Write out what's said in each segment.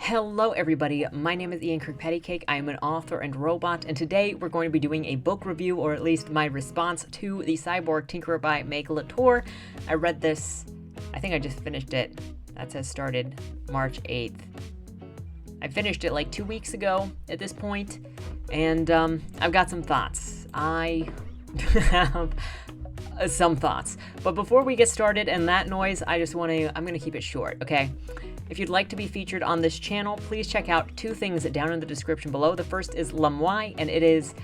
Hello everybody, my name is KirkpattieCake. I am an author and robot, and today we're going to be doing a book review, or at least my response to the Cyborg Tinkerer by Meg LaTorre. I read this, I think I just finished it. That says started March 8th. I finished it like 2 weeks ago at this point, and I've got some thoughts. I have some thoughts. But before we get started and that noise, I'm going to keep it short, okay? If you'd like to be featured on this channel, please check out two things down in the description below. The first is LBRY, and it is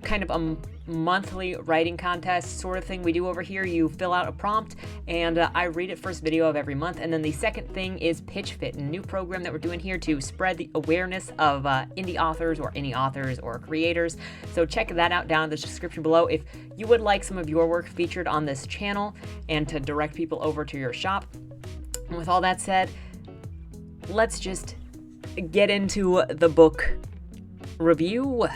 kind of a monthly writing contest sort of thing we do over here. You fill out a prompt, and I read it first video of every month. And then the second thing is Pitch Fit, a new program that we're doing here to spread the awareness of indie authors or creators. So check that out down in the description below if you would like some of your work featured on this channel and to direct people over to your shop. And with all that said, let's just get into the book review.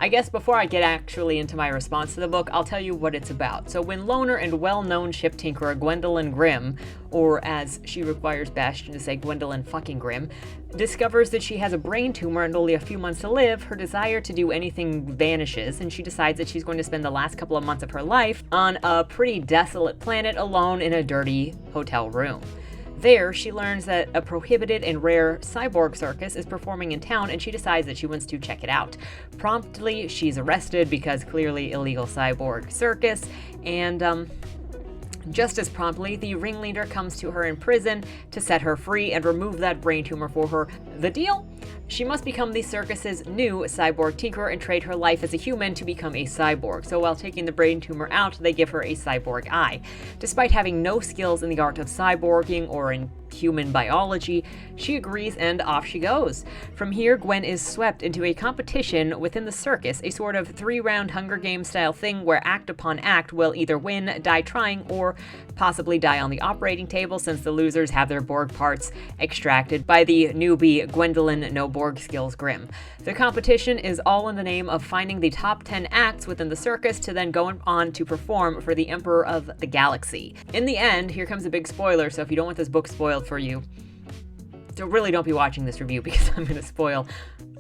I guess before I get actually into my response to the book, I'll tell you what it's about. So when loner and well-known ship tinkerer Gwendolyn Grimm, or as she requires Bastion to say, Gwendolyn fucking Grimm, discovers that she has a brain tumor and only a few months to live, her desire to do anything vanishes, and she decides that she's going to spend the last couple of months of her life on a pretty desolate planet alone in a dirty hotel room. There, she learns that a prohibited and rare cyborg circus is performing in town, and she decides that she wants to check it out. Promptly, she's arrested because clearly illegal cyborg circus, and just as promptly, the ringleader comes to her in prison to set her free and remove that brain tumor for her. The deal? She must become the circus's new cyborg tinkerer and trade her life as a human to become a cyborg. So while taking the brain tumor out, they give her a cyborg eye. Despite having no skills in the art of cyborging or in human biology, she agrees and off she goes. From here, Gwen is swept into a competition within the circus, a sort of 3-round Hunger Games style thing where act upon act will either win, die trying, or possibly die on the operating table, since the losers have their Borg parts extracted by the newbie Gwendolyn No Borg Skills Grimm. The competition is all in the name of finding the top 10 acts within the circus to then go on to perform for the Emperor of the Galaxy. In the end, here comes a big spoiler, so if you don't want this book spoiled for you, really don't be watching this review, because I'm going to spoil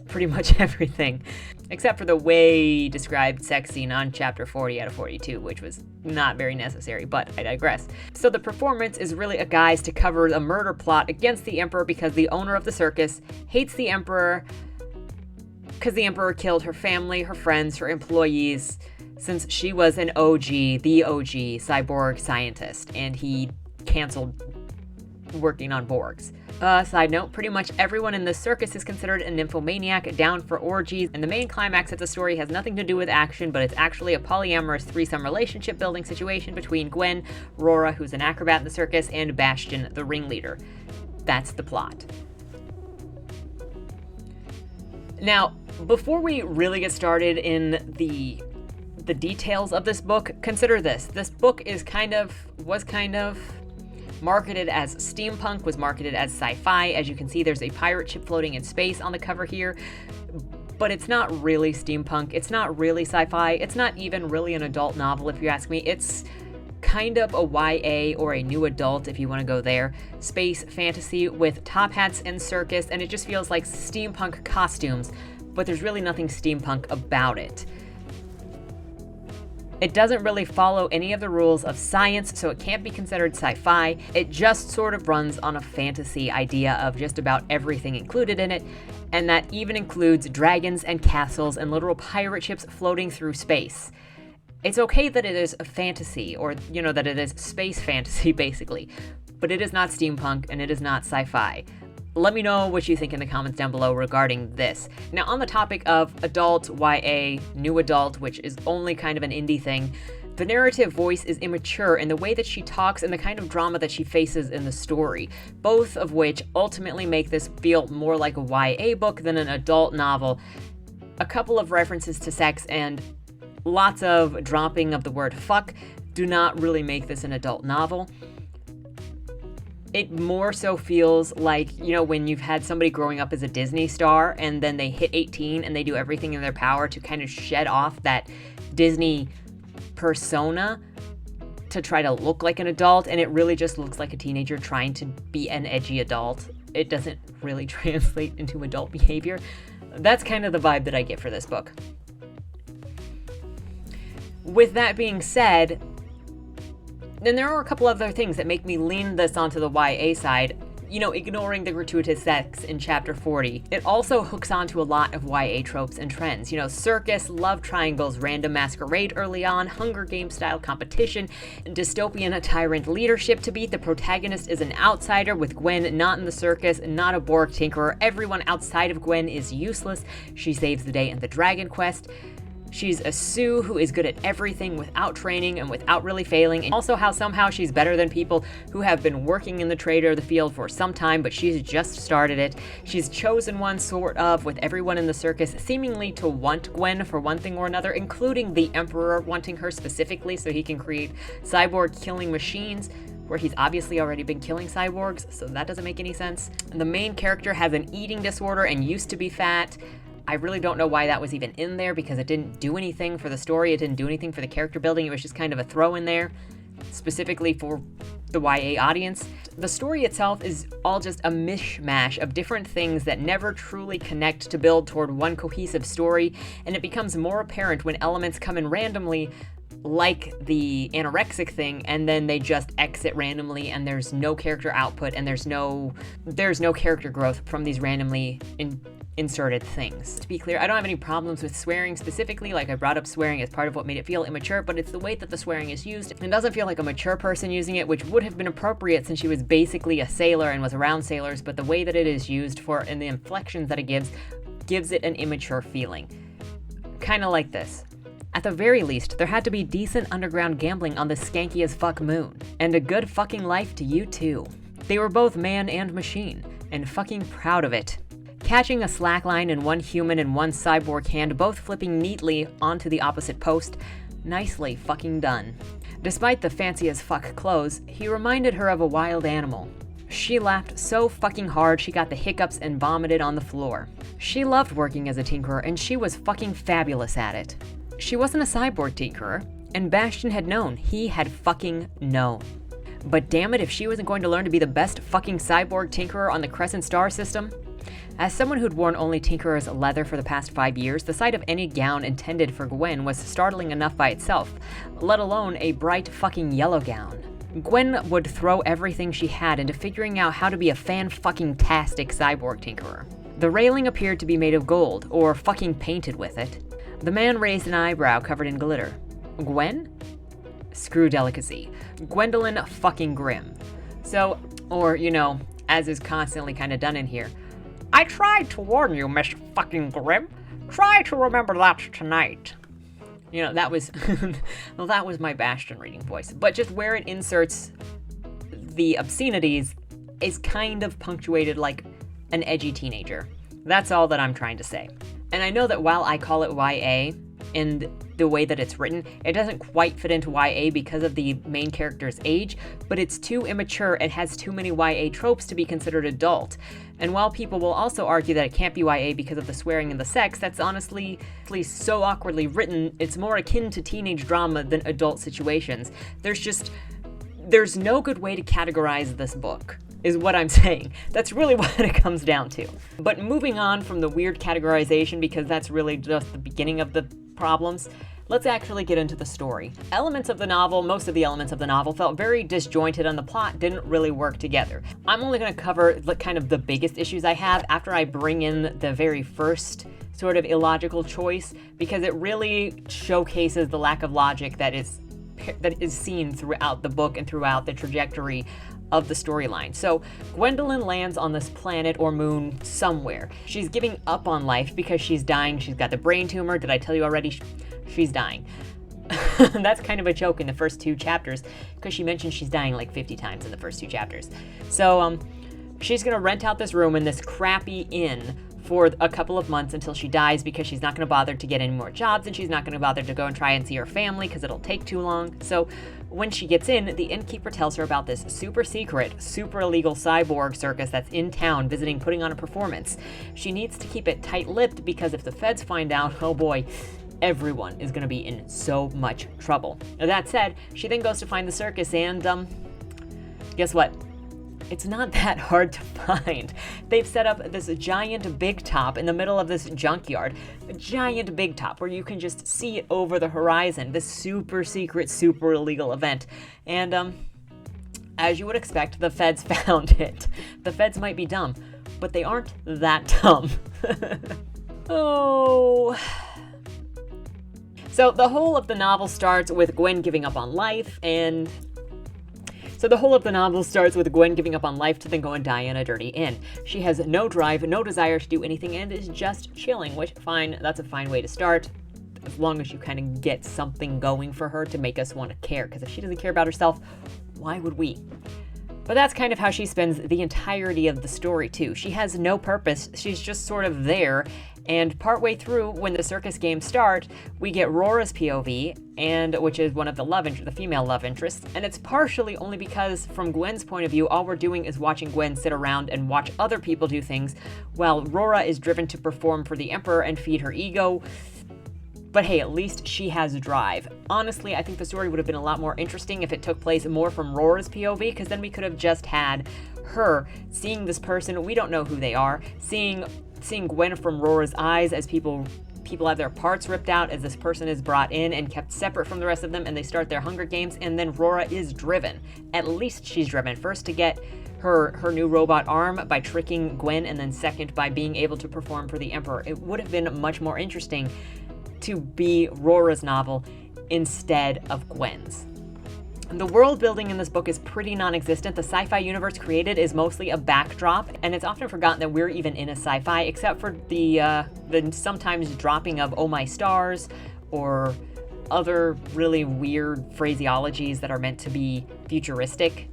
pretty much everything, except for the way described sex scene on chapter 40 out of 42, which was not very necessary, but I digress. So the performance is really a guise to cover a murder plot against the Emperor, because the owner of the circus hates the Emperor because the Emperor killed her family, her friends, her employees, since she was the OG cyborg scientist, and he canceled working on Borgs. Side note, pretty much everyone in this circus is considered a nymphomaniac down for orgies, and the main climax of the story has nothing to do with action, but it's actually a polyamorous threesome relationship building situation between Gwen, Rora, who's an acrobat in the circus, and Bastion, the ringleader. That's the plot. Now, before we really get started in the details of this book, consider this. This book was kind of marketed as steampunk, was marketed as sci-fi. As you can see, there's a pirate ship floating in space on the cover here, but it's not really steampunk. It's not really sci-fi. It's not even really an adult novel, if you ask me. It's kind of a YA or a new adult, if you want to go there. Space fantasy with top hats and circus, and it just feels like steampunk costumes, but there's really nothing steampunk about it. It doesn't really follow any of the rules of science, so it can't be considered sci-fi. It just sort of runs on a fantasy idea of just about everything included in it, and that even includes dragons and castles and literal pirate ships floating through space. It's okay that it is a fantasy, or, that it is space fantasy, basically, but it is not steampunk and it is not sci-fi. Let me know what you think in the comments down below regarding this. Now, on the topic of adult, YA, new adult, which is only kind of an indie thing, the narrative voice is immature in the way that she talks and the kind of drama that she faces in the story, both of which ultimately make this feel more like a YA book than an adult novel. A couple of references to sex and lots of dropping of the word fuck do not really make this an adult novel. It more so feels like, when you've had somebody growing up as a Disney star and then they hit 18 and they do everything in their power to kind of shed off that Disney persona to try to look like an adult, and it really just looks like a teenager trying to be an edgy adult. it doesn't really translate into adult behavior. That's kind of the vibe that I get for this book. With that being said, then there are a couple other things that make me lean this onto the YA side. Ignoring the gratuitous sex in chapter 40, it also hooks onto a lot of YA tropes and trends. Circus, love triangles, random masquerade early on, Hunger Games style competition, dystopian tyrant leadership to beat. The protagonist is an outsider with Gwen not in the circus, not a Borg tinkerer. Everyone outside of Gwen is useless. She saves the day in the Dragon Quest. She's a Sue who is good at everything without training and without really failing, and also how somehow she's better than people who have been working in the trade or the field for some time, but she's just started it. She's chosen one, sort of, with everyone in the circus seemingly to want Gwen for one thing or another, including the Emperor wanting her specifically so he can create cyborg killing machines, where he's obviously already been killing cyborgs, so that doesn't make any sense. The main character has an eating disorder and used to be fat. I really don't know why that was even in there, because it didn't do anything for the story. It didn't do anything for the character building. It was just kind of a throw in there, specifically for the YA audience. The story itself is all just a mishmash of different things that never truly connect to build toward one cohesive story, and it becomes more apparent when elements come in randomly, like the anorexic thing, and then they just exit randomly, and there's no character output, and there's no character growth from these randomly inserted things. To be clear, I don't have any problems with swearing specifically. Like, I brought up swearing as part of what made it feel immature, but it's the way that the swearing is used. It doesn't feel like a mature person using it, which would have been appropriate since she was basically a sailor and was around sailors, but the way that it is used for and the inflections that it gives it an immature feeling. Kind of like this. At the very least, there had to be decent underground gambling on the skanky as fuck moon. And a good fucking life to you too. They were both man and machine, and fucking proud of it. Catching a slackline in one human and one cyborg hand, both flipping neatly onto the opposite post. Nicely fucking done. Despite the fancy as fuck clothes, he reminded her of a wild animal. She laughed so fucking hard she got the hiccups and vomited on the floor. She loved working as a tinkerer, and she was fucking fabulous at it. She wasn't a cyborg tinkerer, and Bastion had known. He had fucking known. But damn it if she wasn't going to learn to be the best fucking cyborg tinkerer on the Crescent Star system. As someone who'd worn only tinkerer's leather for the past 5 years, the sight of any gown intended for Gwen was startling enough by itself, let alone a bright fucking yellow gown. Gwen would throw everything she had into figuring out how to be a fan-fucking-tastic cyborg tinkerer. The railing appeared to be made of gold, or fucking painted with it. The man raised an eyebrow covered in glitter. Gwen? Screw delicacy. Gwendolyn fucking Grimm. So, or, as is constantly kind of done in here, I tried to warn you, Miss fucking Grimm. Try to remember that tonight. That was well, that was my Bastion reading voice. But just where it inserts the obscenities is kind of punctuated like an edgy teenager. That's all that I'm trying to say. And I know that while I call it YA, and the way that it's written, it doesn't quite fit into YA because of the main character's age, but it's too immature and has too many YA tropes to be considered adult. And while people will also argue that it can't be YA because of the swearing and the sex, that's honestly so awkwardly written, it's more akin to teenage drama than adult situations. There's no good way to categorize this book, is what I'm saying. That's really what it comes down to. But moving on from the weird categorization, because that's really just the beginning of the problems, let's actually get into the story. Most of the novel felt very disjointed and the plot didn't really work together. I'm only going to cover kind of the biggest issues I have after I bring in the very first sort of illogical choice, because it really showcases the lack of logic that is seen throughout the book and throughout the trajectory of the storyline. So Gwendolyn lands on this planet or moon somewhere. She's giving up on life because she's dying. She's got the brain tumor. Did I tell you already? She's dying. That's kind of a joke in the first 2 chapters, because she mentions she's dying like 50 times in the first 2 chapters. So she's gonna rent out this room in this crappy inn for a couple of months until she dies, because she's not going to bother to get any more jobs, and she's not going to bother to go and try and see her family because it'll take too long. So when she gets in, the innkeeper tells her about this super secret, super illegal cyborg circus that's in town visiting, putting on a performance. She needs to keep it tight-lipped, because if the feds find out, oh boy, everyone is going to be in so much trouble. Now, that said, she then goes to find the circus, and guess what? It's not that hard to find. They've set up this giant big top in the middle of this junkyard. A giant big top where you can just see it over the horizon. This super secret, super illegal event. And, as you would expect, the feds found it. The feds might be dumb, but they aren't that dumb. Oh. So the whole of the novel starts with Gwen giving up on life, to then go and die in a dirty inn. She has no drive, no desire to do anything, and is just chilling, which, fine, that's a fine way to start, as long as you kind of get something going for her to make us want to care, because if she doesn't care about herself, why would we? But that's kind of how she spends the entirety of the story, too. She has no purpose, she's just sort of there, and partway through, when the circus games start, we get Rora's POV, which is one of the female love interests, and it's partially only because, from Gwen's point of view, all we're doing is watching Gwen sit around and watch other people do things, while Rora is driven to perform for the Emperor and feed her ego. But hey, at least she has drive. Honestly, I think the story would have been a lot more interesting if it took place more from Rora's POV, because then we could have just had her seeing this person, we don't know who they are, seeing Gwen from Rora's eyes as people have their parts ripped out, as this person is brought in and kept separate from the rest of them, and they start their Hunger Games, and then Rora is driven. At least she's driven. First to get her new robot arm by tricking Gwen, and then second by being able to perform for the Emperor. It would have been much more interesting to be Rora's novel instead of Gwen's. The world building in this book is pretty non-existent. The sci-fi universe created is mostly a backdrop, and it's often forgotten that we're even in a sci-fi, except for the sometimes dropping of "oh my stars" or other really weird phraseologies that are meant to be futuristic.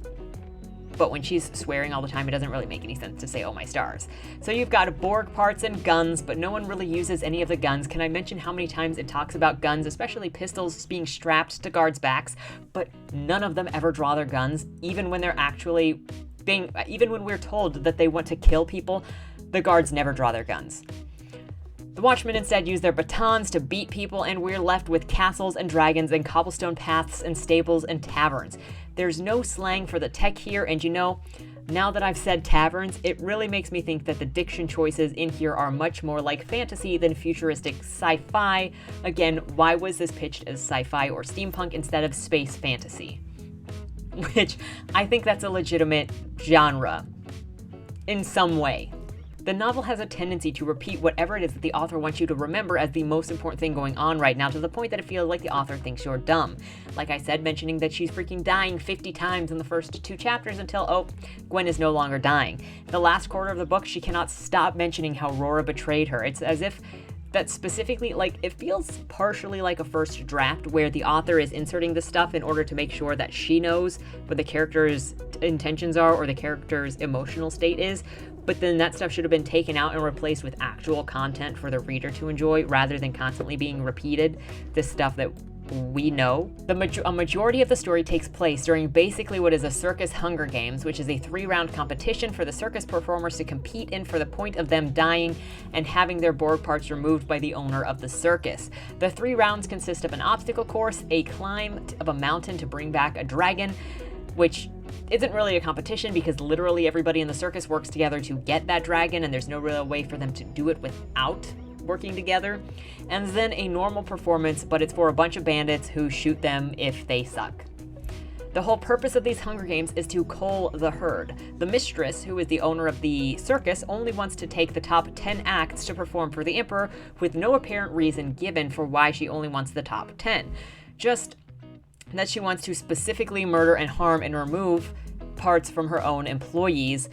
But when she's swearing all the time, it doesn't really make any sense to say "oh my stars." So you've got Borg parts and guns, but no one really uses any of the guns. Can I mention how many times it talks about guns, especially pistols being strapped to guards' backs, but none of them ever draw their guns, even when even when we're told that they want to kill people, the guards never draw their guns. The Watchmen instead use their batons to beat people, and we're left with castles and dragons and cobblestone paths and stables and taverns. There's no slang for the tech here, and now that I've said taverns, it really makes me think that the diction choices in here are much more like fantasy than futuristic sci-fi. Again, why was this pitched as sci-fi or steampunk instead of space fantasy? Which, I think that's a legitimate genre in some way. The novel has a tendency to repeat whatever it is that the author wants you to remember as the most important thing going on right now, to the point that it feels like the author thinks you're dumb. Like I said, mentioning that she's freaking dying 50 times in the first 2 chapters until, Gwen is no longer dying. The last quarter of the book, she cannot stop mentioning how Rora betrayed her. It's as if that specifically, it feels partially like a first draft where the author is inserting this stuff in order to make sure that she knows what the character's intentions are or the character's emotional state is, but then that stuff should have been taken out and replaced with actual content for the reader to enjoy rather than constantly being repeated, this stuff that we know. A majority of the story takes place during basically what is a circus Hunger Games, which is a 3-round competition for the circus performers to compete in for the point of them dying and having their Borg parts removed by the owner of the circus. The 3 rounds consist of an obstacle course, a climb of a mountain to bring back a dragon, which isn't really a competition because literally everybody in the circus works together to get that dragon, and there's no real way for them to do it without working together. And then a normal performance, but it's for a bunch of bandits who shoot them if they suck. The whole purpose of these Hunger Games is to cull the herd. The mistress, who is the owner of the circus, only wants to take the top 10 acts to perform for the Emperor, with no apparent reason given for why she only wants the top 10. Just that she wants to specifically murder and harm and remove parts from her own employees,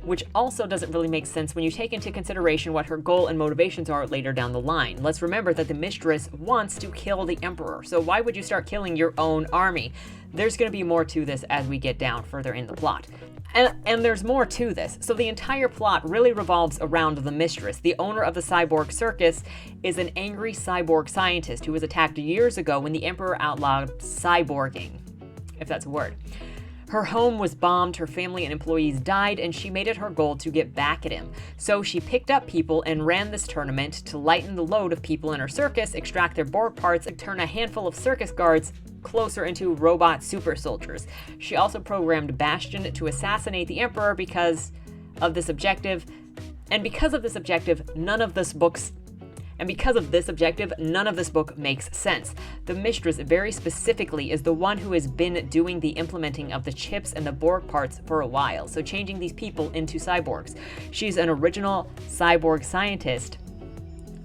which also doesn't really make sense when you take into consideration what her goal and motivations are later down the line. Let's remember that the mistress wants to kill the Emperor, so why would you start killing your own army? There's going to be more to this as we get down further in the plot. And there's more to this. So the entire plot really revolves around the mistress. The owner of the Cyborg circus is an angry cyborg scientist who was attacked years ago when the Emperor outlawed cyborging, if that's a word. Her home was bombed, her family and employees died, and she made it her goal to get back at him. So she picked up people and ran this tournament to lighten the load of people in her circus, extract their Borg parts, and turn a handful of circus guards closer into robot super soldiers. She also programmed Bastion to assassinate the Emperor because of this objective, and because of this objective, none of this book makes sense. The Mistress, very specifically, is the one who has been doing the implementing of the chips and the Borg parts for a while, so changing these people into cyborgs. She's an original cyborg scientist.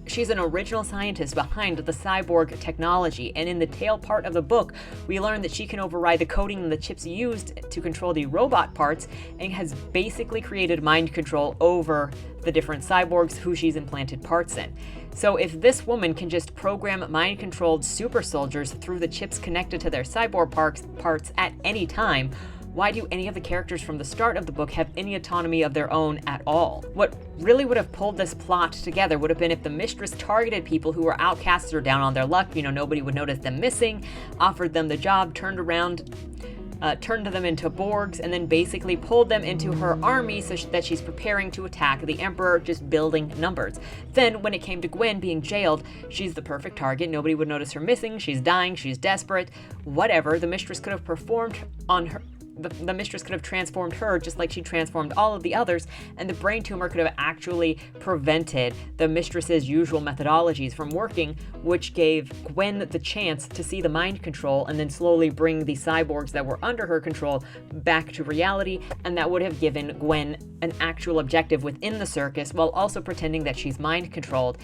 She's an original scientist behind the cyborg technology, and in the tail part of the book, we learn that she can override the coding and the chips used to control the robot parts, and has basically created mind control over the different cyborgs who she's implanted parts in. So if this woman can just program mind-controlled super soldiers through the chips connected to their cyborg parts at any time, why do any of the characters from the start of the book have any autonomy of their own at all? What really would have pulled this plot together would have been if the Mistress targeted people who were outcasts or down on their luck, nobody would notice them missing, offered them the job, turned them into Borgs, and then basically pulled them into her army so that she's preparing to attack the Emperor, just building numbers. Then, when it came to Gwen being jailed, she's the perfect target. Nobody would notice her missing. She's dying. She's desperate. Whatever. The Mistress could have performed on her. The Mistress could have transformed her just like she transformed all of the others, and the brain tumor could have actually prevented the Mistress's usual methodologies from working, which gave Gwen the chance to see the mind control and then slowly bring the cyborgs that were under her control back to reality, and that would have given Gwen an actual objective within the circus while also pretending that she's mind controlled,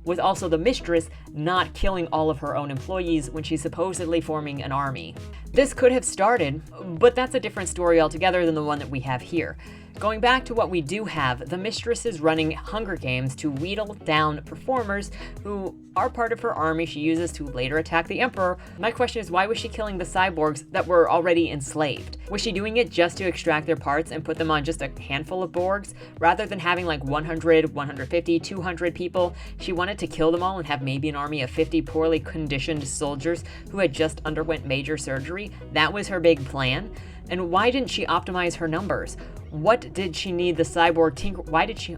with also the Mistress not killing all of her own employees when she's supposedly forming an army. This could have started, but that's a different story altogether than the one that we have here. Going back to what we do have, the Mistress is running Hunger Games to wheedle down performers who are part of her army she uses to later attack the Emperor. My question is, why was she killing the cyborgs that were already enslaved? Was she doing it just to extract their parts and put them on just a handful of Borgs? Rather than having like 100, 150, 200 people, she wanted to kill them all and have maybe an army of 50 poorly conditioned soldiers who had just underwent major surgery? That was her big plan? And why didn't she optimize her numbers? What did she need the cyborg tinker? Why did she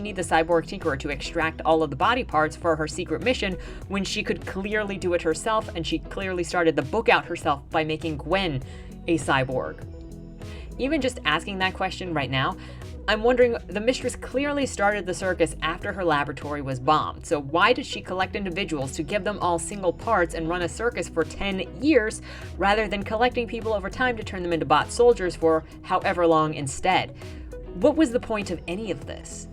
need the cyborg tinkerer to extract all of the body parts for her secret mission when she could clearly do it herself, and she clearly started the book out herself by making Gwen a cyborg? Even just asking that question right now, I'm wondering, the Mistress clearly started the circus after her laboratory was bombed, so why did she collect individuals to give them all single parts and run a circus for 10 years, rather than collecting people over time to turn them into bot soldiers for however long instead? What was the point of any of this?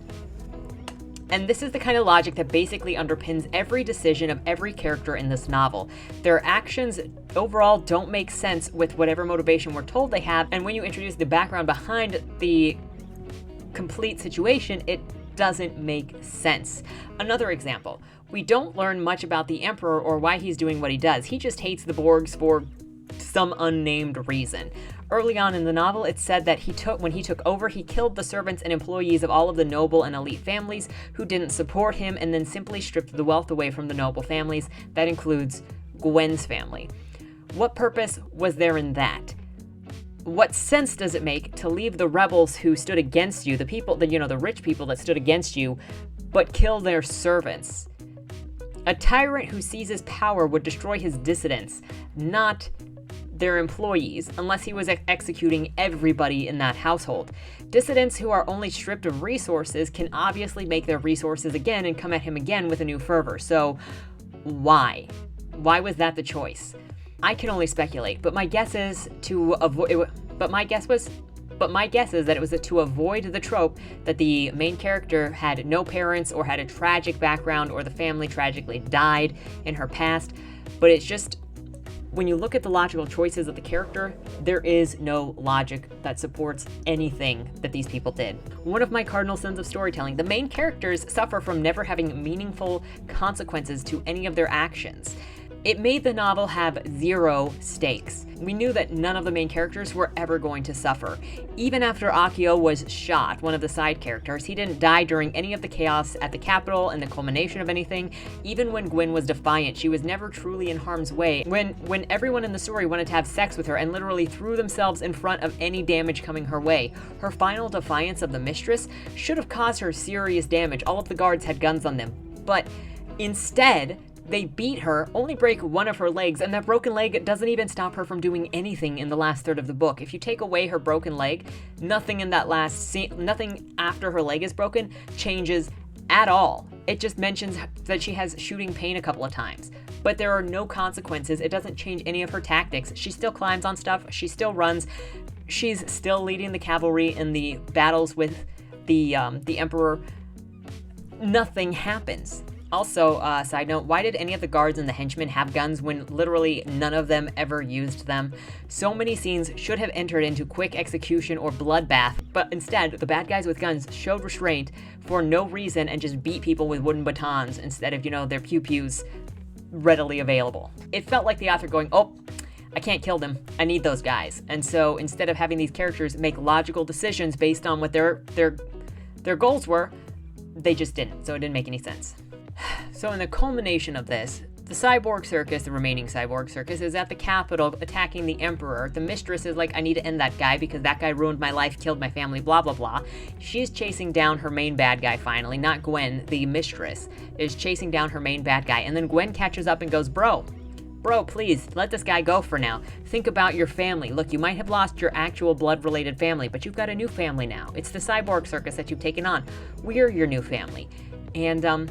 And this is the kind of logic that basically underpins every decision of every character in this novel. Their actions overall don't make sense with whatever motivation we're told they have, and when you introduce the background behind the complete situation, it doesn't make sense. Another example, we don't learn much about the Emperor or why he's doing what he does. He just hates the Borgs for some unnamed reason. Early on in the novel, it's said that when he took over, he killed the servants and employees of all of the noble and elite families who didn't support him, and then simply stripped the wealth away from the noble families. That includes Gwen's family. What purpose was there in that? What sense does it make to leave the rebels who stood against you, the people that, the rich people that stood against you, but kill their servants? A tyrant who seizes power would destroy his dissidents, not their employees, unless he was executing everybody in that household. Dissidents who are only stripped of resources can obviously make their resources again and come at him again with a new fervor. So why? Why was that the choice? I can only speculate, but my guess is to avoid. But my guess is that it was to avoid the trope that the main character had no parents or had a tragic background or the family tragically died in her past. But it's just, when you look at the logical choices of the character, there is no logic that supports anything that these people did. One of my cardinal sins of storytelling, the main characters suffer from never having meaningful consequences to any of their actions. It made the novel have zero stakes. We knew that none of the main characters were ever going to suffer. Even after Akio was shot, one of the side characters, he didn't die during any of the chaos at the Capitol and the culmination of anything. Even when Gwen was defiant, she was never truly in harm's way. When everyone in the story wanted to have sex with her and literally threw themselves in front of any damage coming her way, her final defiance of the Mistress should have caused her serious damage. All of the guards had guns on them. But instead, They beat her, only break one of her legs, and that broken leg doesn't even stop her from doing anything in the last third of the book. If you take away her broken leg, nothing in that last scene, nothing after her leg is broken changes at all. It just mentions that she has shooting pain a couple of times, but there are no consequences. It doesn't change any of her tactics. She still climbs on stuff. She still runs. She's still leading the cavalry in the battles with the Emperor. Nothing happens. Also, side note, why did any of the guards and the henchmen have guns when literally none of them ever used them? So many scenes should have entered into quick execution or bloodbath, but instead, the bad guys with guns showed restraint for no reason and just beat people with wooden batons instead of, their pew-pews readily available. It felt like the author going, oh, I can't kill them. I need those guys. And so instead of having these characters make logical decisions based on what their goals were, they just didn't. So it didn't make any sense. So in the culmination of this, the Cyborg Circus, the remaining Cyborg Circus, is at the Capitol attacking the Emperor. The mistress is like, I need to end that guy because that guy ruined my life, killed my family, blah, blah, blah. She's chasing down her main bad guy finally, not Gwen. The mistress is chasing down her main bad guy. And then Gwen catches up and goes, Bro, please, let this guy go for now. Think about your family. Look, you might have lost your actual blood-related family, but you've got a new family now. It's the Cyborg Circus that you've taken on. We're your new family. And,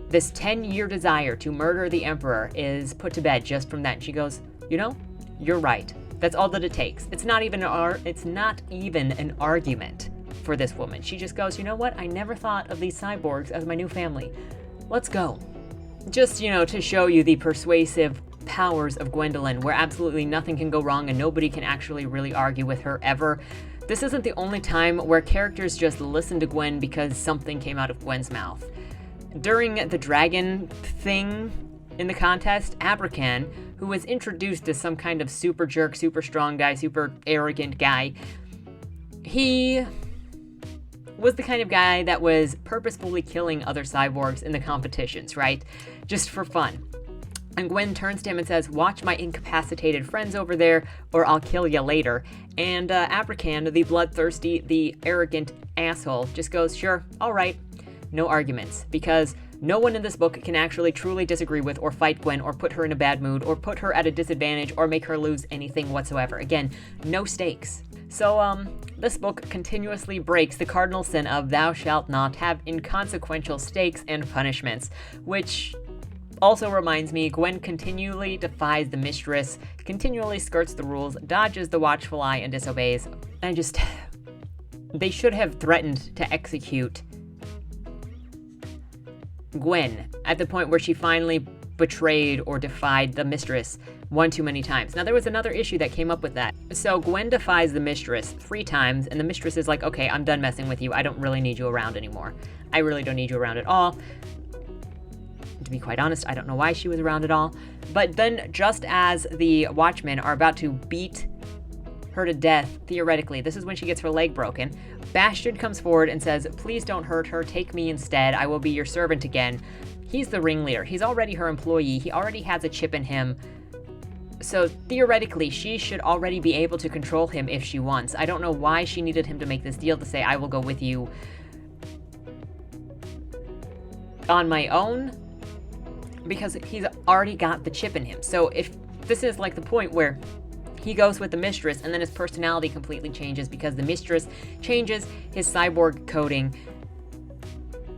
this 10-year desire to murder the Emperor is put to bed just from that. And she goes, you're right. That's all that it takes. It's not even an argument for this woman. She just goes, you know what? I never thought of these cyborgs as my new family. Let's go. Just, to show you the persuasive powers of Gwendolyn, where absolutely nothing can go wrong and nobody can actually really argue with her ever. This isn't the only time where characters just listen to Gwen because something came out of Gwen's mouth. During the dragon thing in the contest, Abrakan, who was introduced as some kind of super jerk, super strong guy, super arrogant guy, he was the kind of guy that was purposefully killing other cyborgs in the competitions, right? Just for fun. And Gwen turns to him and says, watch my incapacitated friends over there, or I'll kill you later. And Abrakan, the bloodthirsty, the arrogant asshole, just goes, sure, all right. No arguments, because no one in this book can actually truly disagree with or fight Gwen or put her in a bad mood or put her at a disadvantage or make her lose anything whatsoever. Again, no stakes. So, this book continuously breaks the cardinal sin of thou shalt not have inconsequential stakes and punishments, which also reminds me, Gwen continually defies the mistress, continually skirts the rules, dodges the watchful eye, and disobeys. They should have threatened to execute Gwen at the point where she finally betrayed or defied the mistress one too many times. Now, there was another issue that came up with that. So Gwen defies the mistress 3 times, and the mistress is like, okay, I'm done messing with you. I don't really need you around anymore. I really don't need you around at all. To be quite honest, I don't know why she was around at all. But then, just as the Watchmen are about to beat her to death, theoretically, this is when she gets her leg broken, Bastion comes forward and says, please don't hurt her, take me instead, I will be your servant again. He's the ringleader, he's already her employee, he already has a chip in him, so theoretically, she should already be able to control him if she wants. I don't know why she needed him to make this deal to say, I will go with you on my own, because he's already got the chip in him. So if this is like the point where he goes with the mistress, and then his personality completely changes because the mistress changes his cyborg coding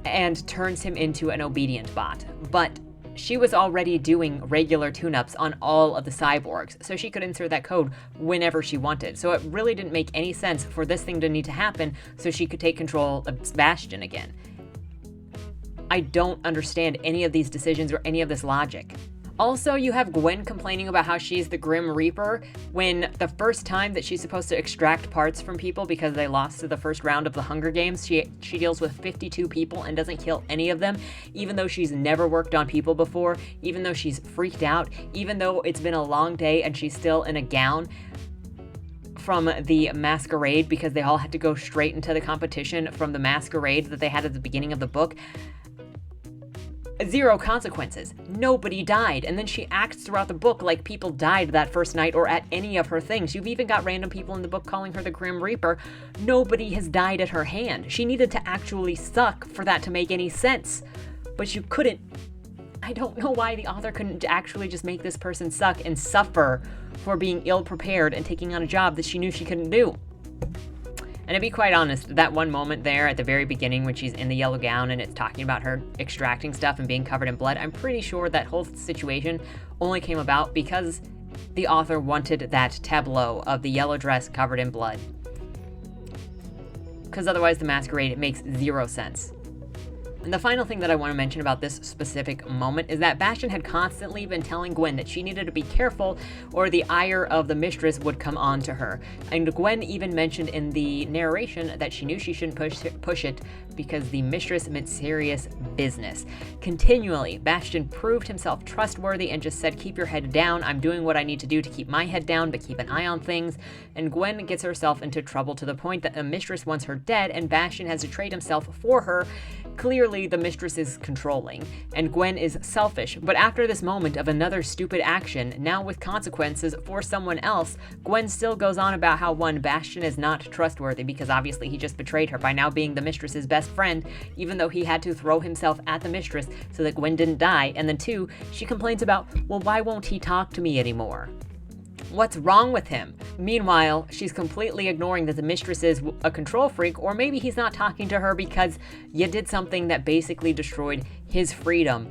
and turns him into an obedient bot. But she was already doing regular tune-ups on all of the cyborgs, so she could insert that code whenever she wanted. So it really didn't make any sense for this thing to need to happen so she could take control of Bastion again. I don't understand any of these decisions or any of this logic. Also, you have Gwen complaining about how she's the Grim Reaper when the first time that she's supposed to extract parts from people because they lost to the first round of the Hunger Games, she deals with 52 people and doesn't kill any of them, even though she's never worked on people before, even though she's freaked out, even though it's been a long day and she's still in a gown from the masquerade because they all had to go straight into the competition from the masquerade that they had at the beginning of the book. 0 consequences. Nobody died. And then she acts throughout the book like people died that first night or at any of her things. You've even got random people in the book calling her the Grim Reaper. Nobody has died at her hand. She needed to actually suck for that to make any sense. But you couldn't. I don't know why the author couldn't actually just make this person suck and suffer for being ill-prepared and taking on a job that she knew she couldn't do. And to be quite honest, that one moment there at the very beginning when she's in the yellow gown and it's talking about her extracting stuff and being covered in blood, I'm pretty sure that whole situation only came about because the author wanted that tableau of the yellow dress covered in blood. Because otherwise the masquerade, it makes zero sense. And the final thing that I want to mention about this specific moment is that Bastion had constantly been telling Gwen that she needed to be careful or the ire of the mistress would come on to her. And Gwen even mentioned in the narration that she knew she shouldn't push it because the mistress meant serious business. Continually, Bastion proved himself trustworthy and just said, keep your head down. I'm doing what I need to do to keep my head down, but keep an eye on things. And Gwen gets herself into trouble to the point that the mistress wants her dead and Bastion has to trade himself for her. Clearly, the mistress is controlling, and Gwen is selfish, but after this moment of another stupid action, now with consequences for someone else, Gwen still goes on about how, one, Bastion is not trustworthy because obviously he just betrayed her by now being the mistress's best friend, even though he had to throw himself at the mistress so that Gwen didn't die, and then two, she complains about, well, why won't he talk to me anymore? What's wrong with him? Meanwhile, she's completely ignoring that the mistress is a control freak, or maybe he's not talking to her because you did something that basically destroyed his freedom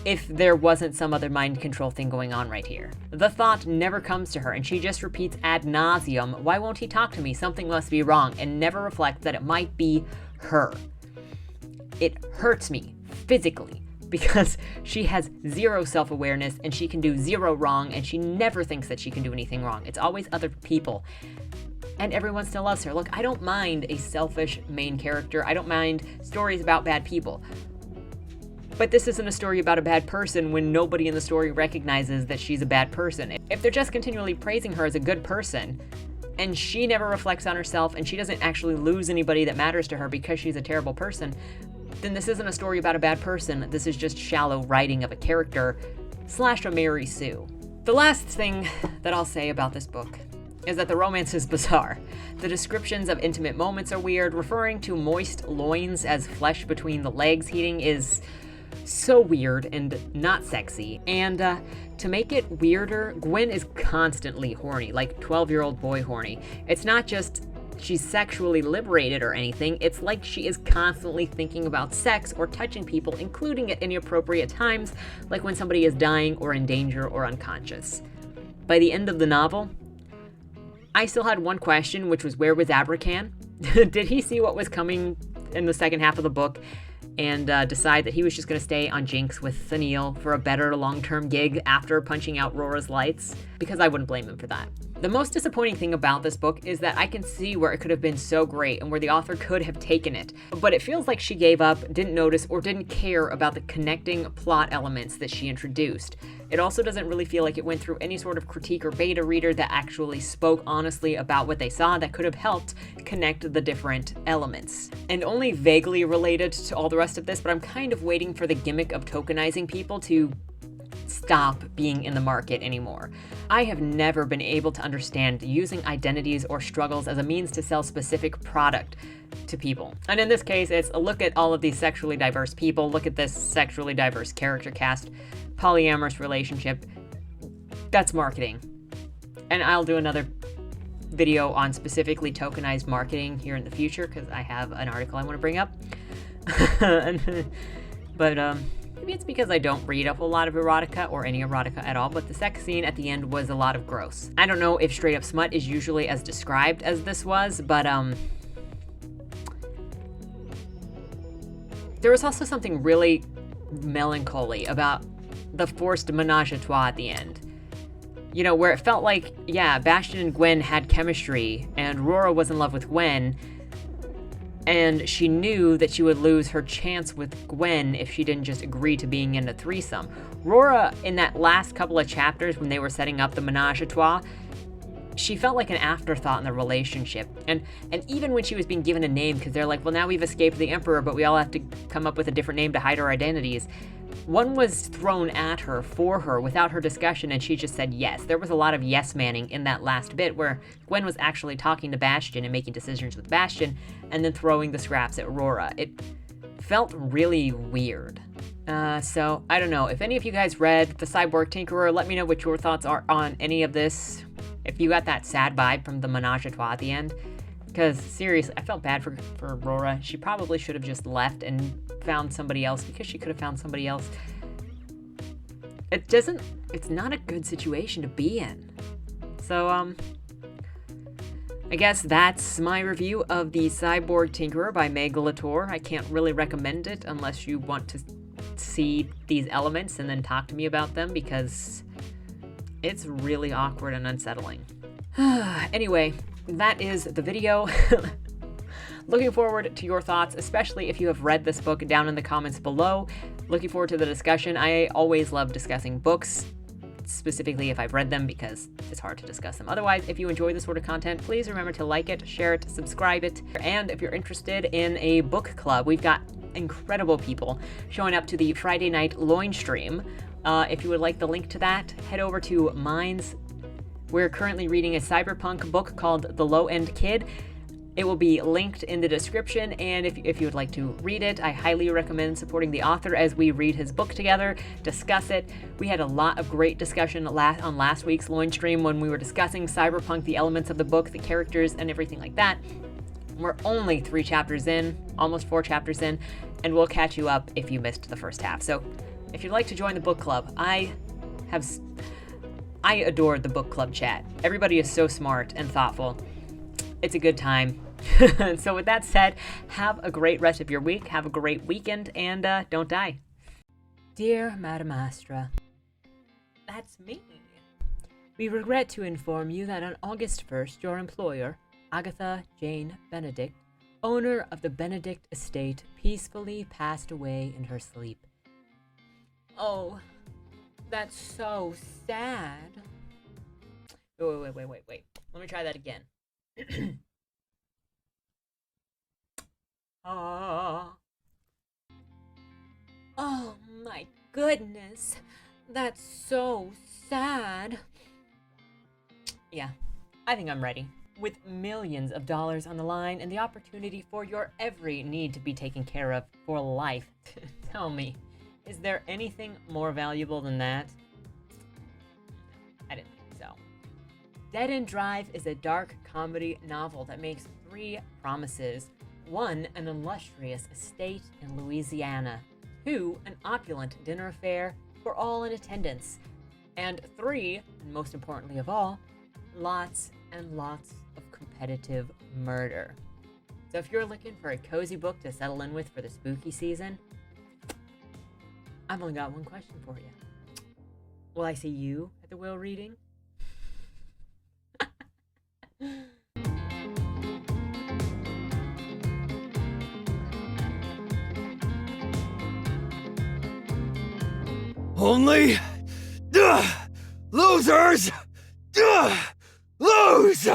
if there wasn't some other mind control thing going on right here. The thought never comes to her, and she just repeats ad nauseum, why won't he talk to me? Something must be wrong, and never reflects that it might be her. It hurts me physically, because she has zero self-awareness and she can do zero wrong and she never thinks that she can do anything wrong. It's always other people. And everyone still loves her. Look, I don't mind a selfish main character. I don't mind stories about bad people. But this isn't a story about a bad person when nobody in the story recognizes that she's a bad person. If they're just continually praising her as a good person, and she never reflects on herself and she doesn't actually lose anybody that matters to her because she's a terrible person, then this isn't a story about a bad person. This is just shallow writing of a character / a Mary Sue. The last thing that I'll say about this book is that the romance is bizarre. The descriptions of intimate moments are weird. Referring to moist loins as flesh between the legs heating is so weird and not sexy. And to make it weirder, Gwen is constantly horny, like 12-year-old boy horny. It's not just she's sexually liberated or anything, it's like she is constantly thinking about sex or touching people, including at inappropriate times, like when somebody is dying or in danger or unconscious. By the end of the novel, I still had one question, which was, where was Abracan? Did he see what was coming in the second half of the book and decide that he was just going to stay on Jinx with Thanil for a better long-term gig after punching out Rora's lights? Because I wouldn't blame him for that. The most disappointing thing about this book is that I can see where it could have been so great and where the author could have taken it, but it feels like she gave up, didn't notice, or didn't care about the connecting plot elements that she introduced. It also doesn't really feel like it went through any sort of critique or beta reader that actually spoke honestly about what they saw that could have helped connect the different elements. And only vaguely related to all the rest of this, but I'm kind of waiting for the gimmick of tokenizing people to stop being in the market anymore. I have never been able to understand using identities or struggles as a means to sell specific product to people. And in this case, it's a look at all of these sexually diverse people, look at this sexually diverse character cast, polyamorous relationship. That's marketing. And I'll do another video on specifically tokenized marketing here in the future because I have an article I want to bring up. But maybe it's because I don't read a whole lot of erotica or any erotica at all, but the sex scene at the end was a lot of gross. I don't know if straight up smut is usually as described as this was, but there was also something really melancholy about the forced menage a trois at the end. You know, where it felt like, yeah, Bastion and Gwen had chemistry, and Rora was in love with Gwen, and she knew that she would lose her chance with Gwen if she didn't just agree to being in a threesome. Rora, in that last couple of chapters when they were setting up the menage a trois, she felt like an afterthought in the relationship. And even when she was being given a name, because they're like, well, now we've escaped the Emperor, but we all have to come up with a different name to hide our identities. One was thrown at her for her without her discussion, and she just said yes. There was a lot of yes-manning in that last bit where Gwen was actually talking to Bastion and making decisions with Bastion and then throwing the scraps at Rora. It felt really weird. So, I don't know. If any of you guys read The Cyborg Tinkerer, let me know what your thoughts are on any of this. If you got that sad vibe from the menage a trois at the end. Because, seriously, I felt bad for Aurora. She probably should have just left and found somebody else, because she could have found somebody else. It's not a good situation to be in. So, I guess that's my review of The Cyborg Tinkerer by Meg LaTorre. I can't really recommend it unless you want to see these elements and then talk to me about them, because it's really awkward and unsettling. Anyway, that is the video. Looking forward to your thoughts, especially if you have read this book, down in the comments below. Looking forward to the discussion. I always love discussing books, specifically if I've read them, because it's hard to discuss them. Otherwise, if you enjoy this sort of content, please remember to like it, share it, subscribe it. And if you're interested in a book club, we've got incredible people showing up to the Friday night loin stream. If you would like the link to that, head over to Minds. We're currently reading a cyberpunk book called The Low End Kid. It will be linked in the description, and if you would like to read it, I highly recommend supporting the author as we read his book together, discuss it. We had a lot of great discussion on last week's loin stream when we were discussing cyberpunk, the elements of the book, the characters, and everything like that. We're only 3 chapters in, almost 4 chapters in, and we'll catch you up if you missed the first half. So if you'd like to join the book club, I adore the book club chat. Everybody is so smart and thoughtful. It's a good time. So with that said, have a great rest of your week, have a great weekend, and don't die. Dear Madam Astra, that's me. We regret to inform you that on August 1st, your employer, Agatha Jane Benedict, owner of the Benedict estate, peacefully passed away in her sleep. Oh, that's so sad. Wait. Let me try that again. Oh my goodness. That's so sad. Yeah, I think I'm ready. With millions of dollars on the line and the opportunity for your every need to be taken care of for life, tell me, is there anything more valuable than that? I didn't think so. Dead End Drive is a dark comedy novel that makes 3 promises. 1, an illustrious estate in Louisiana. 2, an opulent dinner affair for all in attendance. And 3, and most importantly of all, lots and lots of competitive murder. So if you're looking for a cozy book to settle in with for the spooky season, I've only got one question for you. Will I see you at the whale reading? Only losers lose!